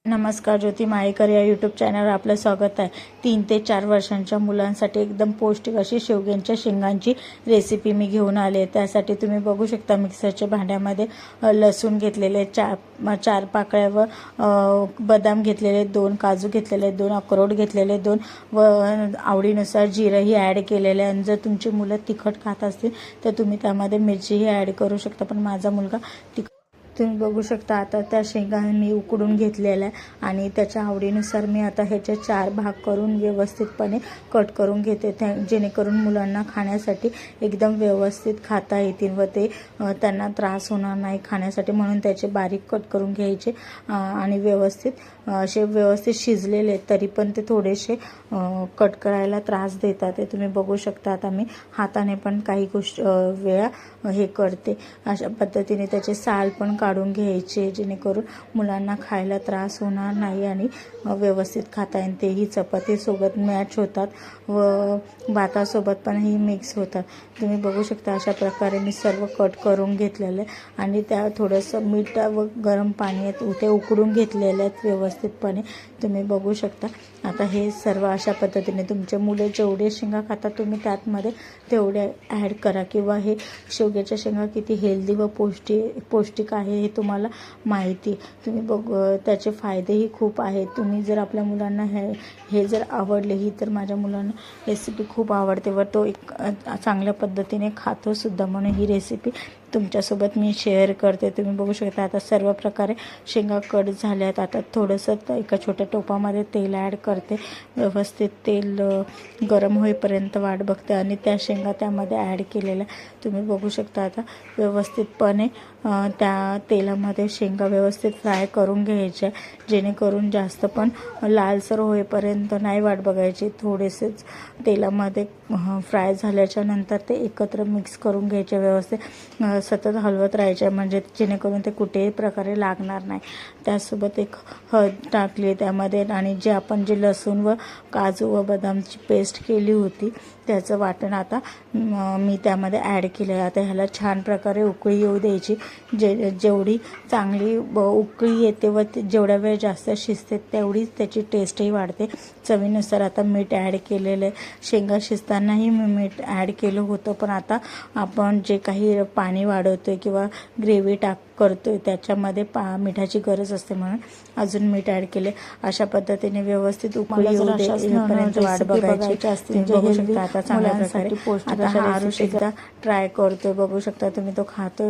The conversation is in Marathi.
नमस्कार, ज्योती माळेकर या यूट्यूब चॅनलवर आपलं स्वागत आहे। 3 ते 4 वर्षांच्या मुलांसाठी एकदम पौष्टिक अशी शेवग्याच्या शेंगांची रेसिपी मी घेऊन आले। त्यासाठी तुम्ही बघू शकता मिक्सरच्या भांड्यामध्ये लसूण घेतलेले 4 पाकळ्या व बदाम घेतलेले 2, काजू घेतलेले 2, अक्रोड घेतलेले 2 व आवडीनुसार जिरंही ॲड केलेले आहे। जर तुमची मुलं तिखट खात असतील तर तुम्ही त्यामध्ये मिरचीही ॲड करू शकता, पण माझा मुलगा तुम्ही बघू शकता। आता त्या शेंगा मी उकडून घेतलेल्या आहे आणि त्याच्या आवडीनुसार मी आता ह्याचे 4 भाग करून व्यवस्थितपणे कट करून घेते, जेणेकरून मुलांना खाण्यासाठी एकदम व्यवस्थित खाता येतील व ते त्यांना त्रास होणार नाही खाण्यासाठी, म्हणून त्याचे बारीक कट करून घ्यायचे आणि व्यवस्थित शिजलेले तरी पण ते थोडेसे कट करायला त्रास देतात। ते तुम्ही बघू शकता। आता मी हाताने पण काही वेळा हे करते। अशा पद्धतीने त्याचे साल पण काढून घ्यायचे, जेणेकरून मुलांना खायला त्रास होणार नाही आणि व्यवस्थित खाता येईल। तेही चपातीसोबत मॅच होतात व भातासोबत पण ही मिक्स होतात। तुम्ही बघू शकता अशा प्रकारे मी सर्व कट करून घेतलेले आणि त्या थोडंसं मीठ व गरम पाण्यात ते उकडून घेतलेले आहेत व्यवस्थितपणे, तुम्ही बघू शकता। आता हे सर्व अशा पद्धतीने तुमचे मुले जेवढे शेंगा खातात तुम्ही त्यातमध्ये तेवढे ॲड करा, किंवा हे शेवग्याच्या शेंगा किती हेल्दी व पौष्टिक आहे हे तुम्हाला माहिती। तुम्ही त्याचे फायदेही खूप आहेत। तुम्ही जर आपल्या मुलांना हे जर आवडले ही तर माझ्या मुलांना रेसिपी खूप आवडते व तो एक चांगल्या पद्धतीने खातो सुद्धा, म्हणून ही रेसिपी तुमच्यासोबत मी शेअर करते। तुम्ही बघू शकता आता सर्व प्रकारे शेंगा कट झाल्यात। आता थोडंसं एका छोट्या टोपामध्ये तेल ॲड करते, व्यवस्थित तेल गरम होईपर्यंत वाट बघते आणि त्या शेंगा त्यामध्ये ॲड केलेल्या तुम्ही बघू शकता। आता व्यवस्थितपणे त्या तेलामध्ये शेंगा व्यवस्थित फ्राय करून घ्यायच्या, जेणेकरून जास्त पण लालसर होईपर्यंत नाही वाट बघायची। थोडेसेच तेलामध्ये फ्राय झाल्याच्या नंतर ते एकत्र मिक्स करून घ्यायचे, व्यवस्थित सतत हलवत राहायचे, म्हणजे जेणेकरून ते कुठेही प्रकारे लागणार नाही। त्यासोबत एक हळद टाकली त्यामध्ये आणि आपण जे लसूण व काजू व बदामची पेस्ट केली होती त्याचं वाटण आता मी त्यामध्ये ॲड केलं आहे। आता ह्याला छान प्रकारे उकळी येऊ द्यायची। जेवढी चांगली उकळी येते व जेवढा वेळ जास्त शिजते तेवढीच त्याची टेस्टही वाढते। चवीनुसार आता मीठ ॲड केलेलं आहे। शेंगा शिजतानाही मी मीठ ॲड केलं होतं, पण आता आपण जे काही पाणी वाढवतोय किंवा ग्रेव्ही करतोय त्याच्यामध्ये मिठाची गरज असते, म्हणून अजून मीठ ॲड केले। अशा पद्धतीने व्यवस्थित उकळी येऊपर्यंत वाट बघायची असते। बघू शकता आता चांगल्या प्रकारे आता हा आरुष एकदा ट्राय करतोय, बघू शकता तुम्ही तो खातोय।